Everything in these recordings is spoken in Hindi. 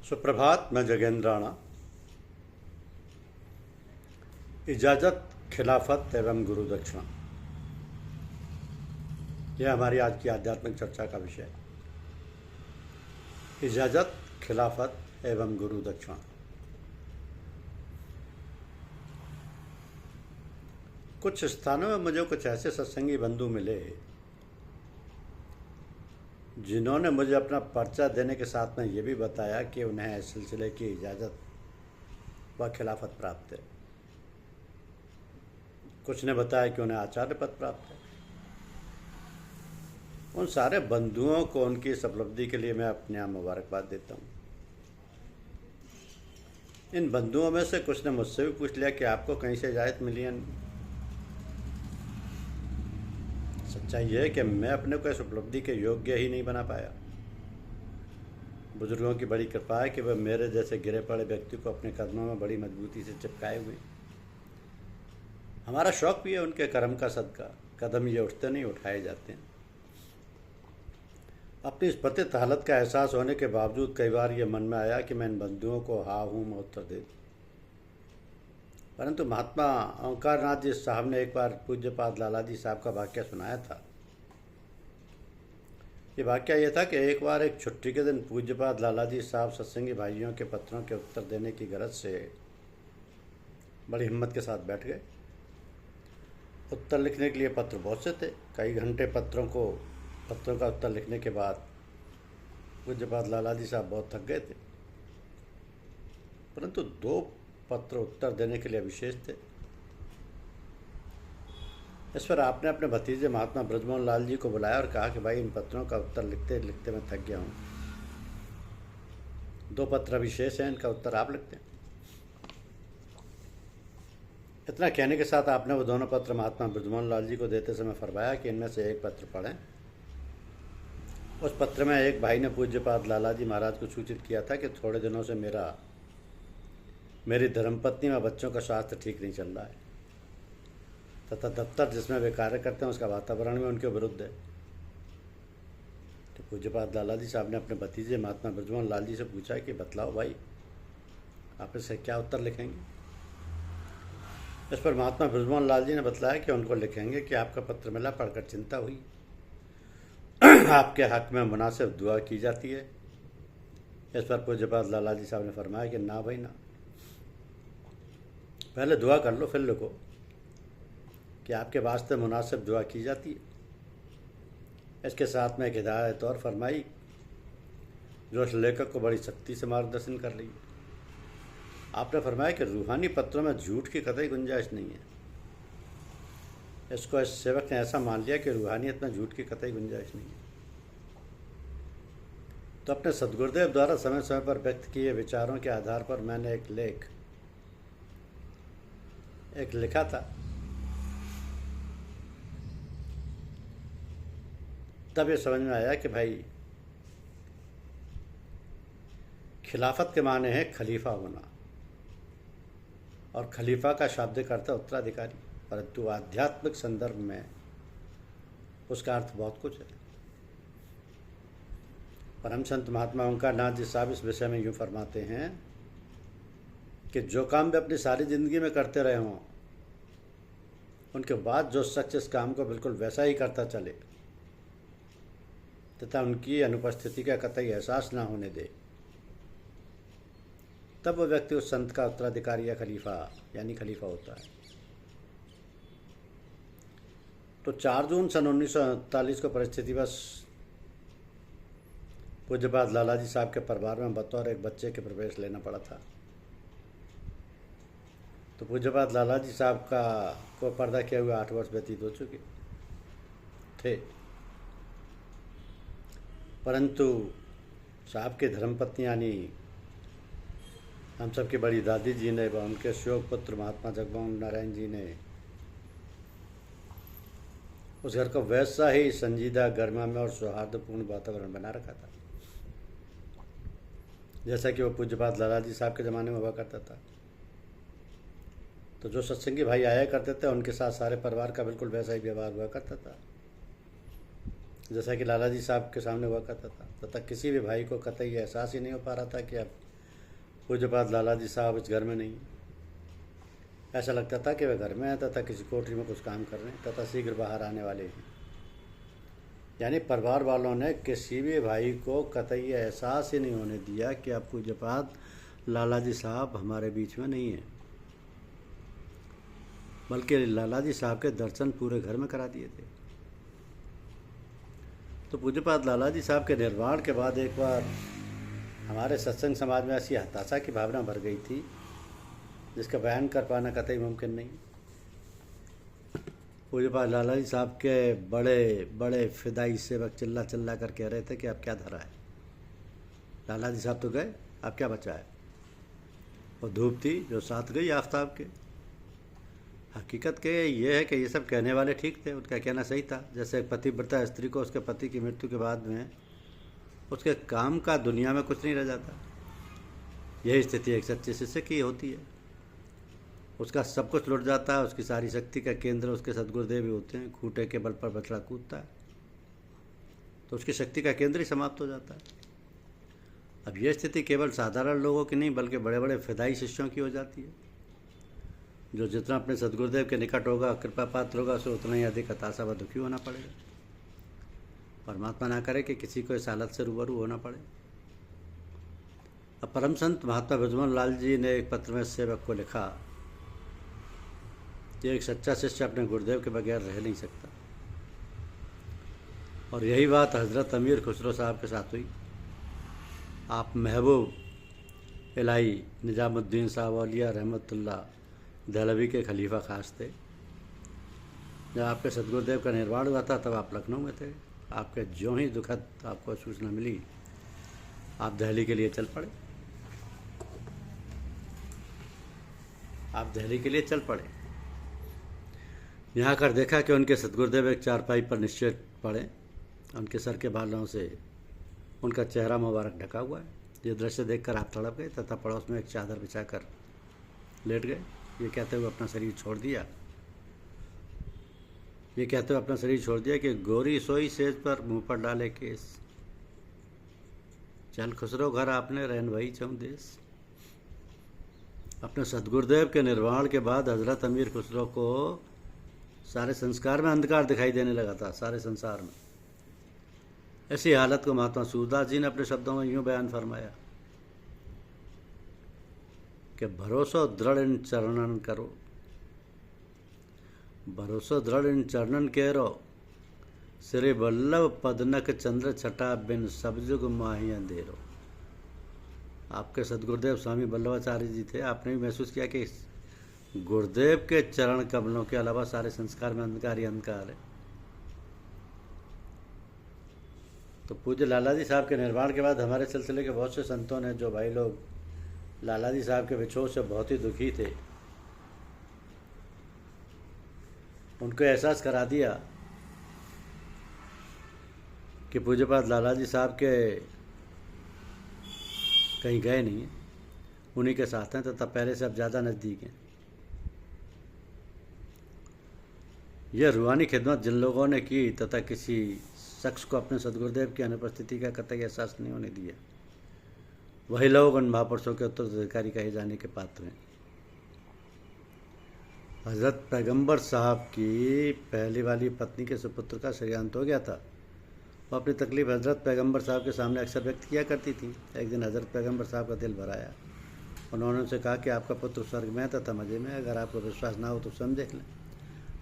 सुप्रभात। मैं जगेंद्राणा। इजाज़त, खिलाफत एवं गुरु दक्षिणा, यह हमारी आज की आध्यात्मिक चर्चा का विषय है। इजाज़त, खिलाफत एवं गुरु दक्षिणा। कुछ स्थानों में मुझे कुछ ऐसे सत्संगी बंधु मिले जिन्होंने मुझे अपना पर्चा देने के साथ में ये भी बताया कि उन्हें इस सिलसिले की इजाज़त व खिलाफत प्राप्त है। कुछ ने बताया कि उन्हें आचार्य पद प्राप्त है। उन सारे बंधुओं को उनकी इस उपलब्धि के लिए मैं अपने यहाँ मुबारकबाद देता हूँ। इन बंधुओं में से कुछ ने मुझसे भी पूछ लिया कि आपको कहीं से इजाज़त मिली है। सच्चाई यह है कि मैं अपने को इस उपलब्धि के योग्य ही नहीं बना पाया। बुजुर्गों की बड़ी कृपा है कि वह मेरे जैसे गिरे पड़े व्यक्ति को अपने कदमों में बड़ी मजबूती से चिपकाए हुए। हमारा शौक भी है उनके कर्म का सदका। कदम ये उठते नहीं, उठाए जाते हैं। अपनी इस पतित हालत का एहसास होने के बावजूद कई बार ये मन में आया कि मैं इन बंधुओं को हाँ हूँ में उत्तर दे दूँ, परंतु महात्मा ओंकारनाथ जी साहब ने एक बार पूज्यपाद लाला जी साहब का वाक्य सुनाया था। ये वाक्य ये था कि एक बार एक छुट्टी के दिन पूज्यपाद लाला जी साहब सत्संगी भाइयों के पत्रों के उत्तर देने की गरज से बड़ी हिम्मत के साथ बैठ गए। उत्तर लिखने के लिए पत्र बहुत से थे। कई घंटे पत्रों का उत्तर लिखने के बाद पूज्यपाद लाला जी साहब बहुत थक गए थे, परंतु 2 पत्र उत्तर देने के लिए विशेष थे। इस पर आपने अपने भतीजे महात्मा ब्रजमोहन लाल जी को बुलाया और कहा कि भाई, इन पत्रों का उत्तर लिखते लिखते मैं थक गया हूँ। 2 पत्र विशेष हैं, इनका उत्तर आप लिखते हैं। इतना कहने के साथ आपने वो दोनों पत्र महात्मा ब्रजमोहन लाल जी को देते समय फरमाया कि इनमें से एक पत्र पढ़ें। उस पत्र में एक भाई ने पूज्यपाद लाला जी महाराज को सूचित किया था कि थोड़े दिनों से मेरी धर्मपत्नी व बच्चों का स्वास्थ्य ठीक नहीं चल रहा है तथा दफ्तर जिसमें वे कार्य करते हैं उसका वातावरण भी उनके विरुद्ध है। तो पूज्यपाद लाला जी साहब ने अपने भतीजे महात्मा ब्रजमोहन लाल जी से पूछा कि बतलाओ भाई, आप इसे क्या उत्तर लिखेंगे। इस पर महात्मा ब्रजमोहन लाल जी ने बतलाया कि उनको लिखेंगे कि आपका पत्र मिला, पढ़कर चिंता हुई, आपके हक में मुनासिब दुआ की जाती है। इस पर पूज्यपाद लाला जी साहब ने फरमाया कि ना भाई ना, पहले दुआ कर लो फिर लिखो कि आपके वास्ते मुनासिब दुआ की जाती है। इसके साथ में एक हिदायत और फरमाई जो उस लेखक को बड़ी सख्ती से मार्गदर्शन कर रही है। आपने फरमाया कि रूहानी पत्रों में झूठ की कतई गुंजाइश नहीं है। इसको इस सेवक ने ऐसा मान लिया कि रूहानियत में झूठ की कतई गुंजाइश नहीं है। तो अपने सदगुरुदेव द्वारा समय समय पर व्यक्त किए विचारों के आधार पर मैंने एक लिखा था। तब ये समझ में आया कि भाई, खिलाफत के माने हैं खलीफा होना, और खलीफा का शाब्दिक अर्थ है उत्तराधिकारी, परंतु आध्यात्मिक संदर्भ में उसका अर्थ बहुत कुछ है। परम संत महात्मा ओंकारनाथ जी साहब इस विषय में यूँ फरमाते हैं कि जो काम वे अपनी सारी जिंदगी में करते रहे हों, उनके बाद जो शख्स इस काम को बिल्कुल वैसा ही करता चले तथा उनकी अनुपस्थिति का कतई एहसास ना होने दे, तब वह व्यक्ति उस संत का उत्तराधिकारी या खलीफा यानी खलीफा होता है। तो 4 जून सन 1939 को परिस्थितिवश पूज्यपाद लाला जी साहब के परिवार में बतौर एक बच्चे के प्रवेश लेना पड़ा था। तो पूज्यपाद लाला जी साहब को पर्दा किए हुए 8 वर्ष व्यतीत हो चुके थे, परंतु साहब की धर्मपत्नी यानी हम सब की बड़ी दादी जी ने व उनके शोक पुत्र महात्मा जगमोहन नारायण जी ने उस घर को वैसा ही संजीदा, गर्मामय और सौहार्दपूर्ण वातावरण बना रखा था जैसा कि वो पूज्यपाद लाला जी साहब के ज़माने में हुआ करता था। तो जो सत्संगी भाई आया करते थे उनके साथ सारे परिवार का बिल्कुल वैसा ही व्यवहार हुआ करता था जैसा कि लाला जी साहब के सामने हुआ करता था, तथा किसी भी भाई को कतई एहसास ही नहीं हो पा रहा था कि अब पूज्यपाद लाला जी साहब इस घर में नहीं। ऐसा लगता था कि वे घर में हैं तथा किसी कोठरी में कुछ काम कर रहे हैं तथा शीघ्र बाहर आने वाले हैं। यानी परिवार वालों ने किसी भी भाई को कतई एहसास ही नहीं होने दिया कि अब पूज्यपाद लाला जी साहब हमारे बीच में नहीं हैं, बल्कि लाला जी साहब के दर्शन पूरे घर में करा दिए थे। तो पूज्यपाद लाला जी साहब के निर्वाण के बाद एक बार हमारे सत्संग समाज में ऐसी हताशा की भावना भर गई थी जिसका बयान कर पाना कतई मुमकिन नहीं। पूज्यपाद लाला जी साहब के बड़े बड़े फिदाई सेवक चिल्ला चिल्ला कर कह रहे थे कि अब क्या धरा है, लाला जी साहब तो गए, अब क्या बचा है। और धूप थी जो साथ गई आफ्ताब के। हकीकत के ये है कि ये सब कहने वाले ठीक थे, उनका कहना सही था। जैसे एक पतिव्रता स्त्री को उसके पति की मृत्यु के बाद में उसके काम का दुनिया में कुछ नहीं रह जाता। यही स्थिति एक सच्चे शिष्य की होती है। उसका सब कुछ लुट जाता है, उसकी सारी शक्ति का केंद्र उसके सदगुरुदेव ही होते हैं। खूंटे के बल पर बछड़ा कूदता है तो उसकी शक्ति का केंद्र ही समाप्त हो जाता है। अब यह स्थिति केवल साधारण लोगों की नहीं बल्कि बड़े बड़े फिदाई शिष्यों की हो जाती है। जो जितना अपने सदगुरुदेव के निकट होगा, कृपा पात्र होगा, उसे उतना ही अधिक हताशा व दुखी होना पड़ेगा। परमात्मा ना करे कि किसी को इस हालत से रूबरू होना पड़े। अब परम संत महात्मा ब्रजमोहन लाल जी ने एक पत्र में सेवक को लिखा कि एक सच्चा शिष्य अपने गुरुदेव के बगैर रह नहीं सकता। और यही बात हज़रत अमीर खुसरो साहब के साथ हुई। आप महबूब इलाही निजामुद्दीन साहब औलिया रहमतुल्लाह दहलवी के खलीफा खास थे। जब आपके सदगुरुदेव का निर्वाण हुआ था तब आप लखनऊ में थे। आपके ज्यों ही दुखद आपको सूचना मिली, आप दिल्ली के लिए चल पड़े। यहाँ कर देखा कि उनके सदगुरुदेव एक चारपाई पर निश्चय पड़े, उनके सर के बालों से उनका चेहरा मुबारक ढका हुआ है। ये दृश्य देखकर आप तड़प गए तथा पड़ोस में एक चादर बिछाकर लेट गए। ये कहते हुए अपना शरीर छोड़ दिया कि गोरी सोई सेज पर मुंह पर डाले केस, चल खुसरो घर आपने रहन वही चौं देश। अपने सदगुरुदेव के निर्वाण के बाद हजरत अमीर खुसरो को सारे संस्कार में अंधकार दिखाई देने लगा था, सारे संसार में। ऐसी हालत को महात्मा सूरदास जी ने अपने शब्दों में यूं बयान फरमाया कि भरोसो दृढ़ इन चरणन करो, भरोसो दृढ़ इन चरणन केरो, श्री वल्लभ पदनक चंद्र छटा बिन सब जुग माही अंधेरो। आपके सदगुरुदेव स्वामी वल्लभाचार्य जी थे। आपने भी महसूस किया कि गुरुदेव के चरण कमलों के अलावा सारे संस्कार में अंधकार ही अंधकार है। तो पूज्य लाला जी साहब के निर्वाण के बाद हमारे सिलसिले के बहुत से संतों ने, जो भाई लोग लाला जी साहब के विछोह से बहुत ही दुखी थे, उनको एहसास करा दिया कि पूज्यपाद लाला जी साहब के कहीं गए नहीं हैं, उन्हीं के साथ हैं तथा पहले से अब ज़्यादा नज़दीक हैं। यह रूहानी खिदमत जिन लोगों ने की तथा किसी शख्स को अपने सदगुरुदेव की अनुपस्थिति का कतई एहसास नहीं होने दिया, वही लोग उन महापुरुषों के उत्तराधिकारी कहे जाने के पात्र हैं। हज़रत पैगंबर साहब की पहली वाली पत्नी के सुपुत्र का श्रेयांत हो गया था। वो अपनी तकलीफ़ हज़रत पैगंबर साहब के सामने अक्सर व्यक्त किया करती थी। एक दिन हज़रत पैगंबर साहब का दिल भर आया। उन्होंने उनसे कहा कि आपका पुत्र स्वर्ग में है तथा मज़े में, अगर आपको विश्वास ना हो तो स्वयं देख लें।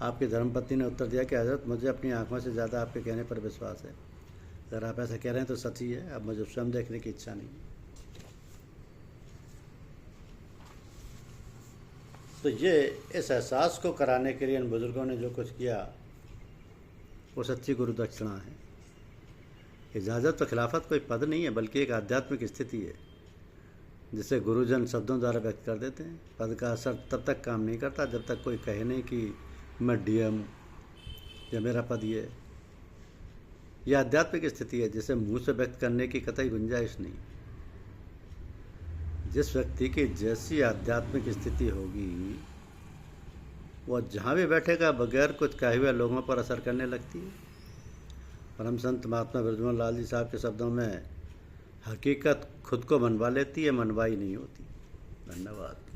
आपकी धर्मपत्नी ने उत्तर दिया कि हज़रत, मुझे अपनी आँखों से ज़्यादा आपके कहने पर विश्वास है। अगर आप ऐसा कह रहे हैं तो सच ही है, अब मुझे स्वयं देखने की इच्छा नहीं। तो ये इस एहसास को कराने के लिए इन बुज़ुर्गों ने जो कुछ किया वो सच्ची गुरु दक्षिणा है। इजाज़त व खिलाफत कोई पद नहीं है बल्कि एक आध्यात्मिक स्थिति है जिसे गुरुजन शब्दों द्वारा व्यक्त कर देते हैं। पद का असर तब तक काम नहीं करता जब तक कोई कहे नहीं कि मैं डीएम या मेरा पद ये। यह आध्यात्मिक स्थिति है जिसे मुंह से व्यक्त करने की कतई गुंजाइश नहीं। जिस व्यक्ति की जैसी आध्यात्मिक स्थिति होगी वह जहाँ भी बैठेगा बगैर कुछ कहे हुए लोगों पर असर करने लगती है। परम संत महात्मा ब्रजमोहन लाल जी साहब के शब्दों में, हकीकत खुद को मनवा लेती है, मनवाई नहीं होती। धन्यवाद।